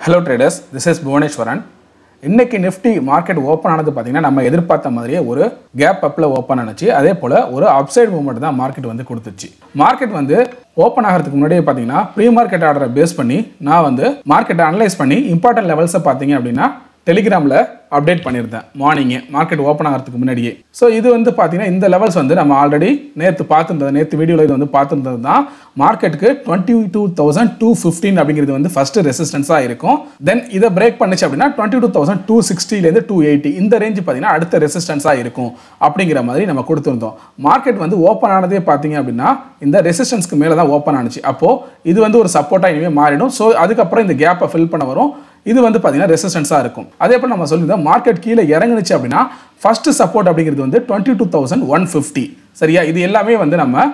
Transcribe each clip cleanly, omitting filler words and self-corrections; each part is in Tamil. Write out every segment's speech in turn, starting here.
Hello traders, this is Bhuvaneshwaran. இன்னைக்கு நிஃப்டி மார்க்கெட் ஓபன் ஆனது பாத்தீங்கன்னா நம்ம எதிர்பார்த்த மாதிரியே ஒரு கேப் அப்ல ஓபன் ஆனச்சு. அதே போல ஒரு அப்சைட் மூவ்மெண்ட் தான் மார்க்கெட் வந்து கொடுத்துச்சு. மார்க்கெட் வந்து ஓபன் ஆகிறதுக்கு முன்னாடியே பாத்தீங்கன்னா ப்ரீ மார்க்கெட் ஆர்டரை பேஸ் பண்ணி நான் வந்து மார்க்கெட்டை அனலைஸ் பண்ணி இம்பார்ட்டன்ட் லெவல்ஸை பாத்தீங்க அப்படின்னா டெலிகிராமில் அப்டேட் பண்ணியிருந்தேன் மார்னிங்கே மார்க்கெட் ஓப்பன் ஆகிறதுக்கு முன்னாடியே. ஸோ இது வந்து பார்த்தீங்கன்னா இந்த லெவல்ஸ் வந்து நம்ம ஆல்ரெடி நேற்று வீடியோவில் இது வந்து பார்த்துருந்தது தான். மார்க்கெட்டுக்கு 22,215 அப்படிங்கிறது வந்து ஃபர்ஸ்ட் ரெசிஸ்டன்ஸாக இருக்கும். தென் இதை பிரேக் பண்ணிச்சு அப்படின்னா 22,260 280 இந்த ரேஞ்சு பார்த்தீங்கன்னா அடுத்த ரெசிஸ்டன்ஸாக இருக்கும் அப்படிங்கிற மாதிரி நம்ம கொடுத்துருந்தோம். மார்க்கெட் வந்து ஓப்பன் ஆனதே பார்த்தீங்க அப்படின்னா இந்த ரெசிஸ்டன்ஸ்க்கு மேலே தான் ஓப்பன் ஆனிச்சு. அப்போது இது வந்து ஒரு சப்போர்ட்டாக இனிமேல் மாறிடும். ஸோ அதுக்கப்புறம் இந்த கேப்பை ஃபில் பண்ண வரும். இது வந்து பார்த்தீங்கன்னா ரெசிஸ்டன்ஸாக இருக்கும். அதே போல் நம்ம சொல்லியிருந்தோம் மார்க்கெட் கீழே இறங்குனுச்சு அப்படின்னா ஃபர்ஸ்ட் சப்போர்ட் அப்படிங்கிறது வந்து 22,150. சரியா, இது எல்லாமே வந்து நம்ம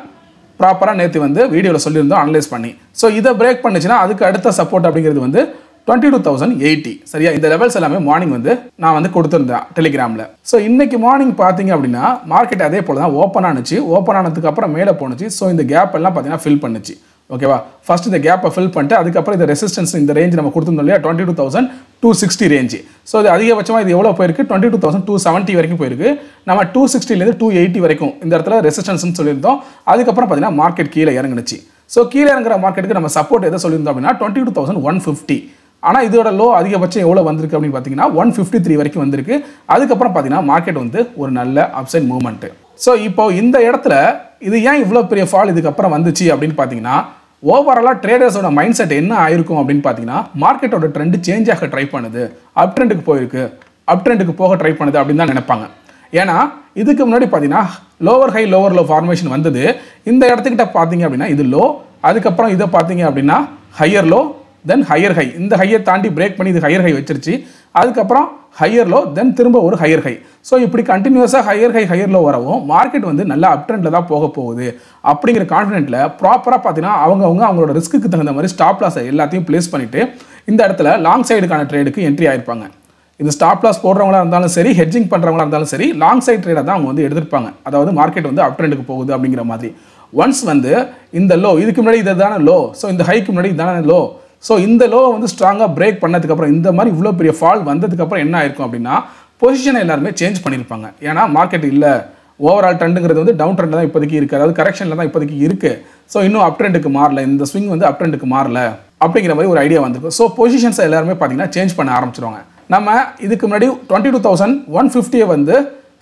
ப்ராப்பராக நேற்று வந்து வீடியோவில் சொல்லியிருந்தோம் அனலைஸ் பண்ணி. ஸோ இதை பிரேக் பண்ணுச்சுன்னா அதுக்கு அடுத்த சப்போர்ட் அப்படிங்கிறது வந்து 22,080. சரியா, இந்த லெவல்ஸ் எல்லாமே மார்னிங் வந்து நான் வந்து கொடுத்துருந்தேன் டெலிகிராமில். ஸோ இன்னைக்கு மார்னிங் பார்த்தீங்க அப்படின்னா மார்க்கெட் அதே போல் தான் ஓப்பன் ஆனிச்சு. ஓப்பன் ஆனதுக்கு அப்புறம் மேலே போணுச்சு. ஸோ இந்த கேப் எல்லாம் பார்த்தீங்கன்னா ஃபில் பண்ணுச்சு. ஓகேவா, ஃபர்ஸ்ட் இந்த கேப்பை ஃபில் பண்ணிட்டு அதுக்கப்புறம் இந்த ரெசிஸ்டன்ஸ் இந்த ரேஞ்ச் நம்ம கொடுத்துருந்தோம் இல்லையா 22,260 ரேஞ்சு. ஸோ இது அதிகபட்சமாக இது எவ்வளோ போயிருக்கு 22,270 வரைக்கும் போயிருக்கு. நம்ம 260 280 வரைக்கும் இந்த இடத்துல ரெசிஸ்டன்ஸ்னு சொல்லியிருந்தோம். அதுக்கப்புறம் பார்த்தீங்கன்னா மார்க்கெட் கீழே இறங்குனுச்சு. ஸோ கீழே இறங்குற மார்க்கெட்டுக்கு நம்ம சப்போர்ட் எதை சொல்லியிருந்தோம் அப்படின்னா 22,150. ஆனால் இதோட லோ அதிகபட்சம் எவ்வளோ வந்திருக்கு அப்படின்னு பார்த்தீங்கன்னா 153 வரைக்கும் வந்திருக்கு. அதுக்கப்புறம் பார்த்தீங்கன்னா மார்க்கெட் வந்து ஒரு நல்ல அப்சைட் மூவ்மெண்ட்டு. ஸோ இப்போ இந்த இடத்துல இது ஏன் இவ்வளோ பெரிய ஃபால் இதுக்கப்புறம் வந்துச்சு அப்படின்னு பார்த்தீங்கன்னா ஓவராலாக ட்ரேடர்ஸோட மைண்ட் செட் என்ன ஆயிருக்கும் அப்படின்னு பார்த்தீங்கன்னா மார்க்கெட்டோட ட்ரெண்ட் சேஞ்ச் ஆக ட்ரை பண்ணுது, அப் ட்ரெண்டுக்கு போயிருக்கு, அப் ட்ரெண்டுக்கு போக ட்ரை பண்ணுது அப்படின்னு தான் நினைப்பாங்க. ஏன்னா இதுக்கு முன்னாடி பார்த்தீங்கன்னா lower high lower low formation வந்தது. இந்த இடத்துக்கிட்ட பார்த்தீங்க அப்படின்னா இது லோ, அதுக்கப்புறம் இதை பார்த்தீங்க அப்படின்னா ஹையர் லோ, தென் ஹையர் ஹை, இந்த ஹையை தாண்டி பிரேக் பண்ணி இது ஹையர் ஹை வச்சிருச்சு. அதுக்கப்புறம் ஹையர் லோ, தென் திரும்ப ஒரு ஹையர் ஹை. ஸோ இப்படி கண்டினியூஸாக ஹையர் லோ வரவும் மார்க்கெட் வந்து நல்ல அப் ட்ரெண்டில் தான் போக போகுது அப்படிங்கிற கான்ஃபிடென்ட்டில் ப்ராப்பராக பார்த்தீங்கன்னா அவங்களோட ரிஸ்க்கு தகுந்த மாதிரி ஸ்டாப் லாஸை எல்லாத்தையும் பிளேஸ் பண்ணிவிட்டு இந்த இடத்துல லாங் சைடுக்கான ட்ரேடுக்கு என்ட்ரி ஆயிருப்பாங்க. இது ஸ்டாப் லாஸ் போடுறவங்களா இருந்தாலும் சரி, ஹெட்ஜிங் பண்ணுறவங்களா இருந்தாலும் சரி, லாங் சைட் ட்ரேடை தான் அவங்க வந்து எடுத்திருப்பாங்க. அதாவது மார்க்கெட் வந்து அப் ட்ரெண்டுக்கு போகுது அப்படிங்கிற மாதிரி. ஒன்ஸ் வந்து இந்த லோ இதுக்கு முன்னாடி இதை தானே லோ, ஸோ இந்த ஹைக்கு முன்னாடி இதான லோ, ஸோ இந்த லோவை வந்து ஸ்ட்ராங்காக பிரேக் பண்ணதுக்கப்புறம் இந்த மாதிரி இவ்வளோ பெரிய ஃபால் வந்ததுக்கப்புறம் என்ன ஆயிருக்கும் அப்படின்னா பொசிஷனை எல்லாருமே சேஞ்ச் பண்ணியிருப்பாங்க. ஏன்னா மார்க்கெட் இல்லை, ஓவரால் ட்ரெண்டுங்கிறது வந்து டவுன் ட்ரெண்ட் தான் இப்போதைக்கு இருக்குது, அதாவது கரெக்ஷனில் தான் இப்போதைக்கு இருக்குது. ஸோ இன்னும் அப் ட்ரெண்டுக்கு மாறல, இந்த ஸ்விங் வந்து அப் ட்ரெண்டுக்கு மாறல அப்படிங்கிற மாதிரி ஒரு ஐடியா வந்திருக்கும். ஸோ பொசிஷன்ஸை எல்லாருமே பார்த்தீங்கன்னா சேஞ்ச் பண்ண ஆரம்பிச்சிருவாங்க. நம்ம இதுக்கு முன்னாடி 22,150 வந்து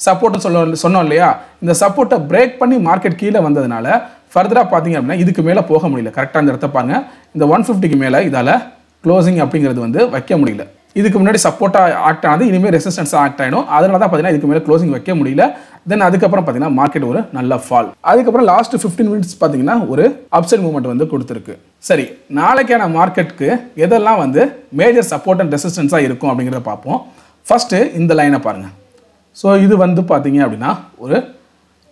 சப்போர்ட்னு சொன்னோம் இல்லையா, இந்த சப்போர்ட்டை பிரேக் பண்ணி மார்க்கெட் கீழே வந்ததுனால ஃபர்தராக பார்த்தீங்க அப்படின்னா இதுக்கு மேலே போக முடியல. கரெக்டாக இந்த இடத்த பாருங்க, இந்த 150க்கு மேலே இதால் க்ளோசிங் அப்படிங்கிறது வந்து வைக்க முடியல. இதுக்கு முன்னாடி சப்போர்ட்டாக ஆக்ட் ஆனது இனிமேல் ரெசிஸ்டன்ஸாக ஆக்ட் ஆகிடும். அதனால தான் பார்த்தீங்கன்னா இதுக்கு மேலே க்ளோசிங் வைக்க முடியல. தென் அதுக்கப்புறம் பார்த்தீங்கன்னா மார்க்கெட் ஒரு நல்ல ஃபால். அதுக்கப்புறம் லாஸ்ட் 15 மினிட்ஸ் பார்த்தீங்கன்னா ஒரு அப்சைட் மூவ்மெண்ட் வந்து கொடுத்துருக்கு. சரி, நாளைக்கான மார்க்கெட்டுக்கு எதெல்லாம் வந்து மேஜர் சப்போர்ட் அண்ட் ரெசிஸ்டன்ஸாக இருக்கும் அப்படிங்கிறத பார்ப்போம். ஃபர்ஸ்ட்டு இந்த லைனை பாருங்கள். ஸோ இது வந்து பார்த்தீங்க அப்படின்னா ஒரு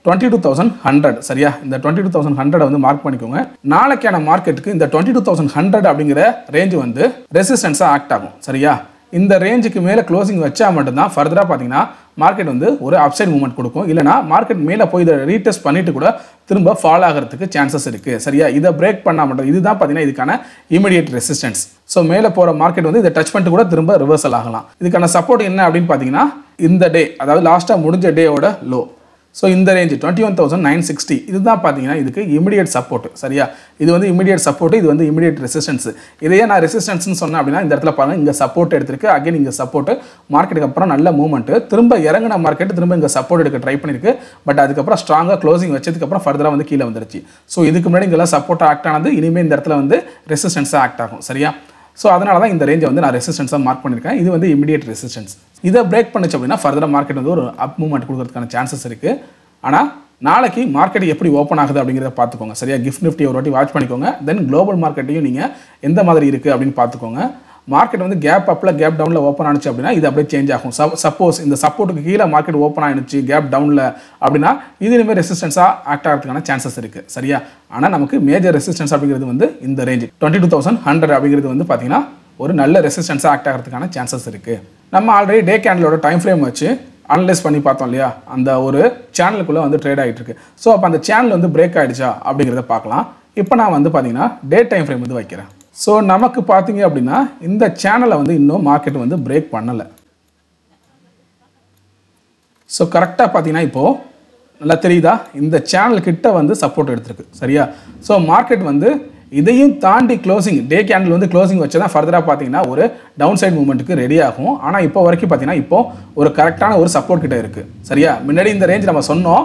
22,100. சரியா, இந்த 22,100 வந்து மார்க் பண்ணிக்கோங்க. நாளைக்கான மார்க்கெட்டுக்கு இந்த 22,100 அப்படிங்கிற ரேஞ்சு வந்து ரெசிஸ்டன்ஸாக ஆக்ட் ஆகும். சரியா, இந்த ரேஞ்சுக்கு மேலே க்ளோசிங் வச்சா மட்டும்தான் ஃபர்தராக பார்த்தீங்கன்னா மார்க்கெட் வந்து ஒரு அப்சைட் மூவ்மெண்ட் கொடுக்கும். இல்லைனா மார்க்கெட் மேலே போய் இதை ரீடெஸ்ட் பண்ணிட்டு கூட திரும்ப ஃபால் ஆகிறதுக்கு சான்சஸ் இருக்குது. சரியா, இதை பிரேக் பண்ணால் மட்டும் இதுதான் பார்த்தீங்கன்னா இதுக்கான இமீடியட் ரெசிஸ்டன்ஸ். ஸோ மேலே போகிற மார்க்கெட் வந்து இதை டச் பண்ணிட்டு கூட திரும்ப ரிவர்சல் ஆகலாம். இதுக்கான சப்போர்ட் என்ன அப்படின்னு பார்த்தீங்கன்னா இந்த டே, அதாவது லாஸ்ட்டாக முடிஞ்ச டேயோட லோ. ஸோ இந்த ரேஞ்சு 21,960 இதுதான் பார்த்தீங்கன்னா இதுக்கு இமிடியேட் சப்போர்ட். சரியா, இது வந்து இமிடியேட் சப்போர்ட், இது வந்து இமிடியேட் ரெசிஸ்டன்ஸ். இதையே நான் ரெசிஸ்டன்ஸ்னு சொன்னேன் அப்படின்னா இந்த இடத்துல பாருங்கள், இங்கே சப்போர்ட் எடுத்திருக்கு, அகைன் இங்கே சப்போர்ட், மார்க்கெட்டுக்கு அப்புறம் நல்ல மூவ்மெண்ட்டு, திரும்ப இறங்கின மார்க்கெட் திரும்ப இங்கே சப்போர்ட் எடுக்க ட்ரை பண்ணியிருக்கு. பட் அதுக்கப்புறம் ஸ்ட்ராங்காக க்ளோசிங் வச்சதுக்கப்புறம் ஃபர்தராக வந்து கீழே வந்துருச்சு. ஸோ இதுக்கு முன்னாடி இங்கெல்லாம் சப்போர்ட் ஆக்ட் ஆனது இனிமேல் இந்த இடத்துல வந்து ரெசிஸ்டன்ஸாக ஆக்ட் ஆகும். சரியா, ஸோ அதனால தான் இந்த ரேஞ்சை வந்து நான் ரெசிஸ்டன்ஸாக மார்க் பண்ணியிருக்கேன். இது வந்து இமிடியேட் ரெசிஸ்டன்ஸ். இதை பிரேக் பண்ணிச்சு அப்படின்னா ஃபர்தராக மார்க்கெட் வந்து ஒரு அப் மூவ்மெண்ட் கொடுக்கறதுக்கான சான்சஸ் இருக்குது. ஆனால் நாளைக்கு மார்க்கெட் எப்படி ஓப்பன் ஆகுது அப்படிங்கிறத பார்த்துக்கோங்க. சரியா, கிஃப்ட் நிஃப்டி ஒரு வாட்டி வாட்ச் பண்ணிக்கோங்க. தென் குளோபல் மார்க்கெட்டையும் நீங்கள் எந்த மாதிரி இருக்குது அப்படின்னு பார்த்துக்கோங்க. மார்க்கெட் வந்து கேப் அப்பில் கேப் டவுனில் ஓப்பன் ஆனிச்சு அப்படின்னா இது அப்படியே சேஞ்ச் ஆகும். சப்போஸ் இந்த சப்போர்ட்டுக்கு கீழே மார்க்கெட் ஓப்பன் ஆகிடுச்சு கேப் டவுனில் அப்படின்னா இது இனிமேல் ரெசிஸ்டன்ஸாக ஆக்ட் ஆகிறதுக்கான சான்சஸ் இருக்குது. சரியா, ஆனால் நமக்கு மேஜர் ரெசிஸ்டன்ஸ் அப்படிங்கிறது வந்து இந்த ரேஞ்சு 22,100 அப்படிங்கிறது வந்து பார்த்தீங்கன்னா ஒரு நல்ல ரெசிஸ்டன்ஸாக ஆக்ட் ஆகிறதுக்கான சான்சஸ் இருக்குது. நம்ம ஆல்ரெடி டே கேண்டலோட டைம் ஃப்ரேம் வச்சு அனலைஸ் பண்ணி பார்த்தோம் இல்லையா, அந்த ஒரு சேனலுக்குள்ளே வந்து ட்ரேட் ஆகிட்டு இருக்கு. ஸோ அப்போ அந்த சேனல் வந்து பிரேக் ஆகிடுச்சா அப்படிங்கிறத பார்க்கலாம். இப்போ நான் வந்து பார்த்தீங்கன்னா டே டைம் ஃப்ரேம் வந்து வைக்கிறேன். ஸோ நமக்கு பார்த்தீங்க அப்படின்னா இந்த சேனலை வந்து இன்னும் மார்க்கெட் வந்து பிரேக் பண்ணலை. ஸோ கரெக்டாக பார்த்தீங்கன்னா இப்போது நல்லா தெரியுதா, இந்த சேனல் கிட்ட வந்து சப்போர்ட் எடுத்திருக்கு. சரியா? ஸோ மார்க்கெட் வந்து இதையும் தாண்டி க்ளோசிங் டே கேண்டில் வந்து க்ளோசிங் வச்சு தான் ஃபர்தராக பார்த்தீங்கன்னா ஒரு டவுன் சைட் மூவ்மெண்ட்டுக்கு ரெடி ஆகும். ஆனால் இப்போ வரைக்கும் பார்த்தீங்கன்னா இப்போ ஒரு கரெக்டான ஒரு சப்போர்ட் கிட்ட இருக்குது. சரியா? முன்னாடி இந்த ரேஞ்ச் நம்ம சொன்னோம்,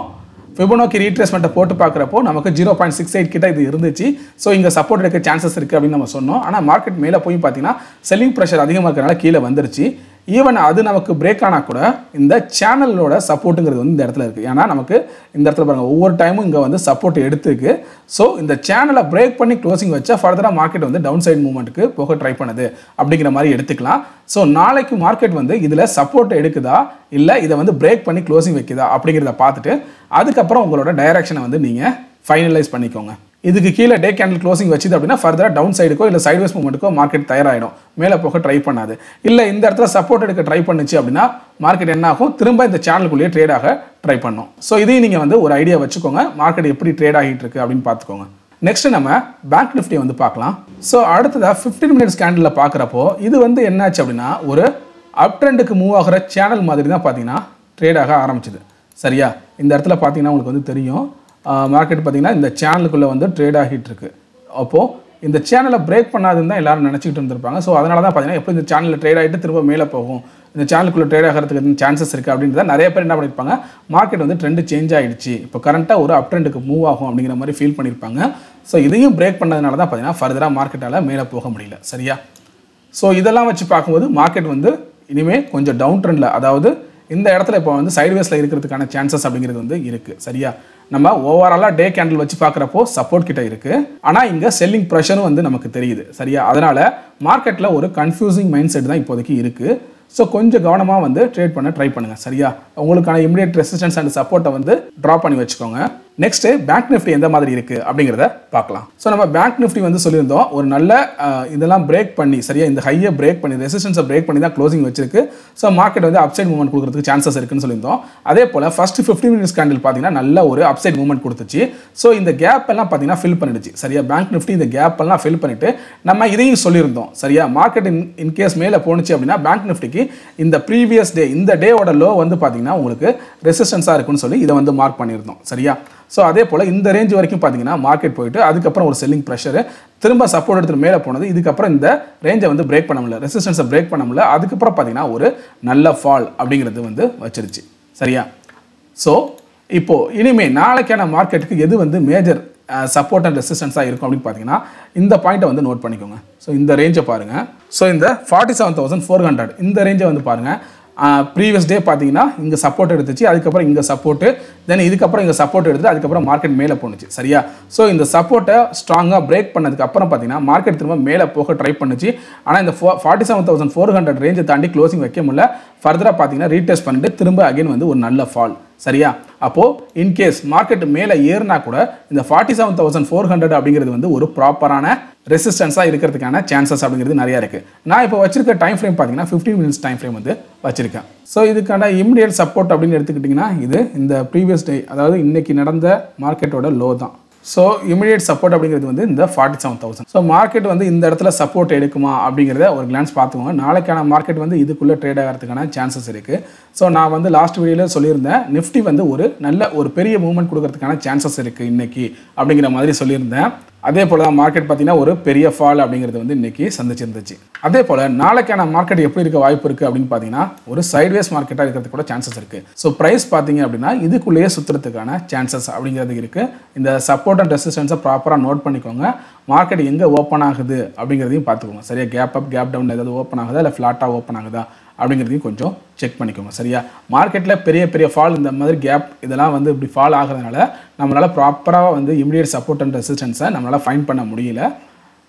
ஃபிபோனாக்கி ரீட்ரேஸ்மெண்ட்டை போட்டு பார்க்குறப்போ நமக்கு 0.68 கிட்ட இது இருந்துச்சு. ஸோ இங்கே சப்போர்ட் எடுக்க சான்சஸ் இருக்குது அப்படின்னு நம்ம சொன்னோம். ஆனால் மார்க்கெட் மேலே போய் பார்த்தீங்கன்னா செல்லிங் ப்ரெஷர் அதிகமாக இருக்கிறனால கீழே வந்துருச்சு. ஈவன் அது நமக்கு பிரேக் ஆனால் கூட இந்த சேனலோட சப்போர்ட்டுங்கிறது வந்து இந்த இடத்துல இருக்குது. ஏன்னா நமக்கு இந்த இடத்துல பாருங்கள் ஒவ்வொரு டைமும் இங்கே வந்து சப்போர்ட் எடுத்துருக்கு. ஸோ இந்த சேனலை பிரேக் பண்ணி க்ளோசிங் வச்சா ஃபர்தராக மார்க்கெட் வந்து டவுன் சைட் மூவ்மெண்ட்டுக்கு போக ட்ரை பண்ணுது அப்படிங்கிற மாதிரி எடுத்துக்கலாம். ஸோ நாளைக்கு மார்க்கெட் வந்து இதில் சப்போர்ட் எடுக்குதா இல்லை இதை வந்து பிரேக் பண்ணி க்ளோசிங் வைக்குதா அப்படிங்கிறத பார்த்துட்டு அதுக்கப்புறம் உங்களோட டைரக்ஷனை வந்து நீங்கள் ஃபைனலைஸ் பண்ணிக்கோங்க. இதுக்கு கீழே டே கேண்டில் க்ளோசிங் வச்சுது அப்படின்னா ஃபர்தராக டவுன் சைடுக்கோ இல்லை சைட்வேஸ் மூவ்மெண்ட்டுக்கோ மார்க்கெட் தயாராகிடும், மேலே போக ட்ரை பண்ணாது. இல்லை இந்த இடத்துல சப்போர்ட் எடுக்க ட்ரை பண்ணுச்சு அப்படின்னா மார்க்கெட் என்ன ஆகும், திரும்ப இந்த சேனலுக்குள்ளேயே ட்ரேட் ஆக ட்ரை பண்ணும். ஸோ இதையும் நீங்கள் வந்து ஒரு ஐடியா வச்சுக்கோங்க, மார்க்கெட் எப்படி ட்ரேட் ஆகிட்டு இருக்கு அப்படின்னு பார்த்துக்கோங்க. நெக்ஸ்ட் நம்ம பேங்க் நிஃப்டியை வந்து பார்க்கலாம். ஸோ அடுத்ததாக 15 மினிட்ஸ் கேண்டில் பார்க்குறப்போ இது வந்து என்னாச்சு அப்படின்னா ஒரு அப் ட்ரெண்டுக்கு மூவ் ஆகிற சேனல் மாதிரி தான் பார்த்தீங்கன்னா ட்ரேட் ஆக ஆரம்பிச்சுது. சரியா? இந்த இடத்துல பார்த்தீங்கன்னா உங்களுக்கு வந்து தெரியும் மார்க்கெட் பார்த்தீங்கன்னா இந்த சேனலுக்குள்ளே வந்து ட்ரேட் ஆகிட்டு இருக்கு. அப்போது இந்த சேனலை பிரேக் பண்ணாதுன்னு தான் எல்லாரும் நினச்சிக்கிட்டு இருந்திருப்பாங்க. ஸோ அதனால தான் பார்த்தீங்கன்னா எப்படி இந்த சேனலில் ட்ரேட் ஆகிட்டு திரும்ப மேலே போகும், இந்த சேனலுக்குள்ளே ட்ரேட் ஆகிறதுக்கு சான்சஸ் இருக்குது அப்படின்றத நிறைய பேர் என்ன பண்ணியிருப்பாங்க, மார்க்கெட் வந்து ட்ரெண்டு சேஞ்ச் ஆகிடுச்சு, இப்போ கரண்ட்டாக ஒரு அப் ட்ரெண்டுக்கு மூவ் ஆகும் அப்படிங்கிற மாதிரி ஃபீல் பண்ணியிருப்பாங்க. ஸோ இதையும் பிரேக் பண்ணதுனால தான் பார்த்தீங்கன்னா ஃபர்தராக மார்க்கெட்டால் மேலே போக முடியல. சரியா? ஸோ இதெல்லாம் வச்சு பார்க்கும்போது மார்க்கெட் வந்து இனிமேல் கொஞ்சம் டவுன் ட்ரெண்டில், அதாவது இந்த இடத்துல இப்போ வந்து சைட்வேஸில் இருக்கிறதுக்கான சான்சஸ் அப்படிங்கிறது வந்து இருக்குது. சரியா? நம்ம ஓவராலாக டே கேண்டில் வச்சு பார்க்குறப்போ சப்போர்ட் கிட்ட இருக்குது, ஆனால் இங்கே செல்லிங் ப்ரெஷரும் வந்து நமக்கு தெரியுது. சரியா? அதனால் மார்க்கெட்டில் ஒரு கன்ஃபியூசிங் மைண்ட் செட் தான் இப்போதைக்கு இருக்குது. ஸோ கொஞ்சம் கவனமாக வந்து ட்ரேட் பண்ண ட்ரை பண்ணுங்கள். சரியா? உங்களுக்கான இமிடியேட் ரெசிஸ்டன்ஸ் அண்ட் சப்போர்ட்டை வந்து ட்ரா பண்ணி வச்சுக்கோங்க. நெக்ஸ்ட்டு பேங்க் நிஃப்டி எந்த மாதிரி இருக்குது அப்படிங்கிறத பார்க்கலாம். ஸோ நம்ம பேங்க் நிஃப்டி வந்து சொல்லியிருந்தோம் ஒரு நல்ல இதெல்லாம் பிரேக் பண்ணி, சரியா, இந்த ஹையை பிரேக் பண்ணி ரெசிஸ்டன்ஸை பிரேக் பண்ணி தான் க்ளோசிங் வச்சிருக்கு. ஸோ மார்க்கெட் வந்து அப்சைட் மூவ்மெண்ட் கொடுக்குறதுக்கு சான்சஸ் இருக்குன்னு சொல்லியிருந்தோம். அதே போல் ஃபர்ஸ்ட் 15 மினிட்ஸ் கேண்டில் பார்த்தீங்கன்னா நல்ல ஒரு அப்சைட் மூவ்மெண்ட் கொடுத்துச்சு. ஸோ இந்த கேப் எல்லாம் பார்த்தீங்கன்னா ஃபில் பண்ணிடுச்சு. சரியா? பேங்க் நிஃப்டி இந்த கேப் எல்லாம் ஃபில் பண்ணிட்டு நம்ம இதையும் சொல்லியிருந்தோம். சரியா? மார்க்கெட் இன்கேஸ் மேலே போணுச்சு அப்படின்னா பேங்க் நிஃப்டிக்கு இந்த ப்ரீவியஸ் டே இந்த டேவோட லோ வந்து பார்த்தீங்கன்னா உங்களுக்கு ரெசிஸ்டன்ஸாக இருக்குன்னு சொல்லி இதை வந்து மார்க் பண்ணியிருந்தோம். சரியா? ஸோ அதே போல் இந்த ரேஞ்ச் வரைக்கும் பார்த்தீங்கன்னா மார்க்கெட் போயிட்டு அதுக்கப்புறம் ஒரு செல்லிங் ப்ரெஷர் திரும்ப சப்போர்ட் எடுத்துகிட்டு மேலே போனது. இதுக்கப்புறம் இந்த ரேஞ்சை வந்து பிரேக் பண்ண முடியல, ரெசிஸ்டன்ஸை பிரேக் பண்ண முடியல. அதுக்கப்புறம் பார்த்தீங்கன்னா ஒரு நல்ல ஃபால் அப்படிங்கிறது வந்து வச்சிருச்சு. சரியா? ஸோ இப்போது இனிமேல் நாளைக்கான மார்க்கெட்டுக்கு எது வந்து மேஜர் சப்போர்ட் அண்ட் ரெசிஸ்டன்ஸாக இருக்கும் அப்படின்னு பார்த்தீங்கன்னா இந்த பாயிண்ட்டை வந்து நோட் பண்ணிக்கோங்க. ஸோ இந்த ரேஞ்சை பாருங்கள். ஸோ இந்த 47,400 இந்த ரேஞ்சை வந்து பாருங்கள். ப்ரீவியஸ் டே பார்த்தீங்கன்னா இங்கே சப்போர்ட் எடுத்துச்சு, அதுக்கப்புறம் இங்கே சப்போர்ட்டு, தென் இதுக்கப்புறம் இங்கே சப்போர்ட் எடுத்து அதுக்கப்புறம் மார்க்கெட் மேலே போணுச்சு. சரியா? ஸோ இந்த சப்போர்ட்டை ஸ்ட்ராங்காக பிரேக் பண்ணதுக்கு அப்புறம் பார்த்தீங்கன்னா மார்க்கெட் திரும்ப மேலே போக ட்ரை பண்ணுச்சு. ஆனால் இந்த 47,400 ரேஞ்சை தாண்டி க்ளோசிங் வைக்க முடியல. ஃபர்தராக பார்த்தீங்கன்னா ரீடெஸ்ட் பண்ணிட்டு திரும்ப அகைன் வந்து ஒரு நல்ல ஃபால். சரியா? அப்போது இன்கேஸ் மார்க்கெட் மேலே ஏறினா கூட இந்த 47,400 அப்படிங்கிறது வந்து ஒரு ப்ராப்பரான ரெசிஸ்டன்ஸாக இருக்கிறதுக்கான சான்சஸ் அப்படிங்கிறது நிறையா இருக்குது. நான் இப்போ வச்சிருக்க டைம் ஃப்ரேம் பார்த்தீங்கன்னா 15 மினிட்ஸ் டைம் ஃப்ரேம் வந்து வச்சிருக்கேன். ஸோ இதுக்கான இமிடியேட் சப்போர்ட் அப்படின்னு எடுத்துக்கிட்டிங்கன்னா இது இந்த ப்ரீவியஸ் டே, அதாவது இன்னைக்கு நடந்த மார்க்கெட்டோட லோ தான். ஸோ இமிடியேட் சப்போர்ட் அப்படிங்கிறது வந்து இந்த 47,000. ஸோ மார்க்கெட் வந்து இந்த இடத்துல சப்போர்ட் எடுக்குமா அப்படிங்கிறத ஒரு கிளான்ஸ் பார்த்துக்கோங்க. நாளைக்கான மார்க்கெட் வந்து இதுக்குள்ளே ட்ரேட் ஆகிறதுக்கான சான்சஸ் இருக்குது. ஸோ நான் வந்து லாஸ்ட் வீடியோவில் சொல்லியிருந்தேன் நிஃப்டி வந்து ஒரு நல்ல ஒரு பெரிய மூவ்மெண்ட் கொடுக்கறதுக்கான சான்சஸ் இருக்குது இன்னைக்கு அப்படிங்கிற மாதிரி சொல்லியிருந்தேன். அதே போல் தான் மார்க்கெட் பார்த்தீங்கன்னா ஒரு பெரிய ஃபால் அப்படிங்கிறது வந்து இன்றைக்கி சந்திச்சிருந்துச்சு. அதே போல் நாளைக்கான மார்க்கெட் எப்படி இருக்க வாய்ப்பு இருக்குது அப்படின்னு பார்த்தீங்கன்னா ஒரு சைட்வேஸ் மார்க்கெட்டாக இருக்கிறதுக்கு கூட சான்சஸ் இருக்குது. ஸோ ப்ரைஸ் பார்த்தீங்க அப்படின்னா இதுக்குள்ளேயே சுற்றுறதுக்கான சான்சஸ் அப்படிங்கிறது இருக்குது. இந்த சப்போர்ட் அண்ட் ரெசிஸ்டன்ஸை ப்ராப்பராக நோட் பண்ணிக்கோங்க. மார்க்கெட் எங்கே ஓப்பன் ஆகுது அப்படிங்கிறதையும் பார்த்துக்கோங்க. சரியா? கேப் அப் கேப் டவுன் ஏதாவது ஓப்பன் ஆகுதா இல்லை ஃப்ளாட்டாக ஓப்பன் ஆகுதா அப்படிங்கிறதையும் கொஞ்சம் செக் பண்ணிக்கோங்க. சரியா? மார்க்கெட்டில் பெரிய பெரிய ஃபால் இந்த மாதிரி கேப் இதெல்லாம் வந்து இப்படி ஃபால் ஆகிறதுனால நம்மளால் ப்ராப்பராக வந்து இமிடியேட் சப்போர்ட் அண்ட் ரெசிஸ்டன்ஸை நம்மளால் ஃபைண்ட் பண்ண முடியல.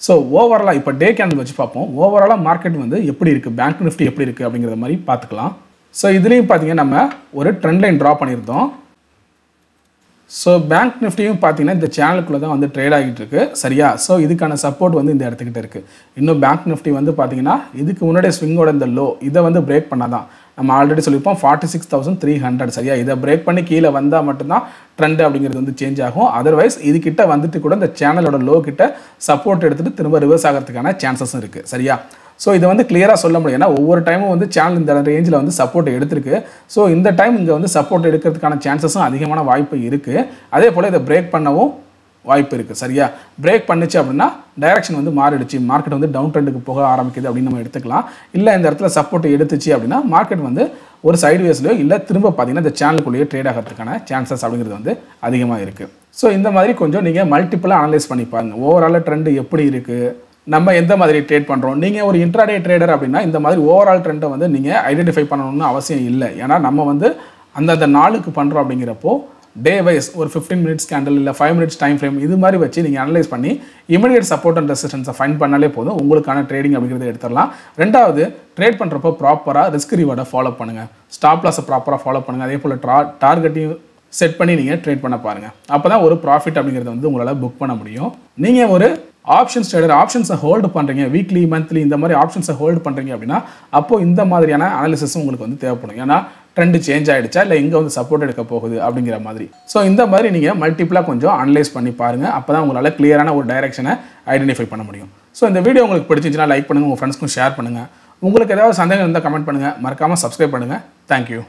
ஸோ ஓவராலாக இப்போ டே கேண்டில் வச்சு பார்ப்போம். ஓவராலாக மார்க்கெட் வந்து எப்படி இருக்குது, பேங்க் நிஃப்டி எப்படி இருக்குது அப்படிங்கிற மாதிரி பார்த்துக்கலாம். ஸோ இதுலேயும் பார்த்தீங்கன்னா நம்ம ஒரு ட்ரெண்ட் லைன் ட்ரா பண்ணியிருந்தோம். ஸோ பேங்க் நிஃப்டியும் பார்த்தீங்கன்னா இந்த சேனலுக்குள்ளே தான் வந்து ட்ரேட் ஆகிட்டு இருக்கு சரியா. ஸோ இதுக்கான சப்போர்ட் வந்து இந்த இடத்துக்கிட்ட இருக்குது. இன்னும் பேங்க் நிஃப்டி வந்து பார்த்தீங்கன்னா இதுக்கு முன்னாடியே ஸ்விங்கோட இந்த லோ இதை வந்து பிரேக் பண்ணாதான் நம்ம ஆல்ரெடி சொல்லியிருப்போம் 46,300 சரியா. இதை பிரேக் பண்ணி கீழே வந்தால் மட்டும்தான் ட்ரெண்ட் அப்படிங்கிறது வந்து சேஞ்ச் ஆகும். அதர்வைஸ் இது கிட்ட வந்துட்டு கூட இந்த சேனலோட லோ கிட்ட சப்போர்ட் எடுத்துகிட்டு திரும்ப ரிவர்ஸ் ஆகிறதுக்கான சான்சஸும் இருக்குது சரியா. ஸோ இதை வந்து கிளியராக சொல்ல முடியும். ஏன்னா ஒவ்வொரு டைமும் வந்து சேனல் இந்த ரேஞ்சில் வந்து சப்போர்ட் எடுத்திருக்கு. ஸோ இந்த டைம் இங்கே வந்து சப்போர்ட் எடுக்கிறதுக்கான சான்சஸும் அதிகமான வாய்ப்பு இருக்குது. அதே போல் இதை பிரேக் பண்ணவும் வாய்ப்பு இருக்குது சரியா. பிரேக் பண்ணிச்சு அப்படின்னா டைரக்ஷன் வந்து மாறிடுச்சு, மார்க்கெட் வந்து டவுன் ட்ரெண்டுக்கு போக ஆரம்பிக்குது அப்படின்னு நம்ம எடுத்துக்கலாம். இல்லை இந்த இடத்துல சப்போர்ட் எடுத்துச்சு அப்படின்னா மார்க்கெட் வந்து ஒரு சைட்வேஸ்லையோ இல்லை திரும்ப பார்த்தீங்கன்னா இந்த சேனலுக்குள்ளேயே ட்ரேட் ஆகிறதுக்கான சான்சஸ் அப்படிங்கிறது வந்து அதிகமாக இருக்குது. ஸோ இந்த மாதிரி கொஞ்சம் நீங்கள் மல்டிப்புளாக அனலைஸ் பண்ணி பாருங்கள். ஓவரால் ட்ரெண்டு எப்படி இருக்குது, நம்ம எந்த மாதிரி ட்ரேட் பண்ணுறோம். நீங்கள் ஒரு இன்ட்ராடே ட்ரேடர் அப்படின்னா இந்த மாதிரி ஓவரால் ட்ரெண்டை வந்து நீங்கள் ஐடென்டிஃபை பண்ணணும்னு அவசியம் இல்லை. ஏன்னா நம்ம வந்து அந்தந்த நாளுக்கு பண்ணுறோம் அப்படிங்கிறப்போ டே வைஸ் ஒரு 15 மினிட்ஸ் கேண்டில் இல்லை 5 மினிட்ஸ் டைம் ஃப்ரேம் இது மாதிரி வச்சு நீங்கள் அனலைஸ் பண்ணி இமீடியட் சப்போர்ட் அண்ட் ரெசிஸ்டன்ஸை ஃபைண்ட் பண்ணாலே போதும், உங்களுக்கான ட்ரேடிங் அப்படிங்கிறத எடுத்துடலாம். ரெண்டாவது, ட்ரேட் பண்ணுறப்போ ப்ராப்பராக ரிஸ்க் ரிவார்டை ஃபாலோ பண்ணுங்கள், ஸ்டாப் லாஸை ப்ராப்பராக ஃபாலோ பண்ணுங்கள். அதே போல் டார்கெட்டையும் செட் பண்ணி நீங்கள் ட்ரேட் பண்ண பாருங்கள். அப்போ தான் ஒரு ப்ராஃபிட் அப்படிங்கிறத வந்து உங்களால் புக் பண்ண முடியும். நீங்கள் ஒரு ஆப்ஷன்ஸ் ட்ரேடர், ஆப்ஷன்ஸை ஹோல்டு பண்ணுறீங்க, வீக்லி மந்த்லி இந்த மாதிரி ஆப்ஷன்ஸை ஹோல்டு பண்ணுறீங்க அப்படின்னா அப்போது இந்த மாதிரியான அனாலிசிஸும் உங்களுக்கு வந்து தேவைப்படும். ஏன்னா ட்ரெண்டு சேஞ்ச் ஆகிடுச்சா இல்லை எங்கே வந்து சப்போர்ட் எடுக்க போகுது அப்படிங்கிற மாதிரி. ஸோ இந்த மாதிரி நீங்கள் மல்டிப்ளாக கொஞ்சம் அனலைஸ் பண்ணி பாருங்கள். அப்போ தான் உங்களால் கிளியரான ஒரு டைரெக்ஷனை ஐடென்டிஃபை பண்ண முடியும். ஸோ இந்த வீடியோ உங்களுக்கு பிடிச்சிச்சுன்னா லைக் பண்ணுங்கள், உங்கள் ஃப்ரெண்ட்ஸ்க்கும் ஷேர் பண்ணுங்கள். உங்களுக்கு ஏதாவது சந்தேகம் இருந்தால் கமெண்ட் பண்ணுங்கள். மறக்காமல் சப்ஸ்கிரைப் பண்ணுங்கள். தேங்க்யூ.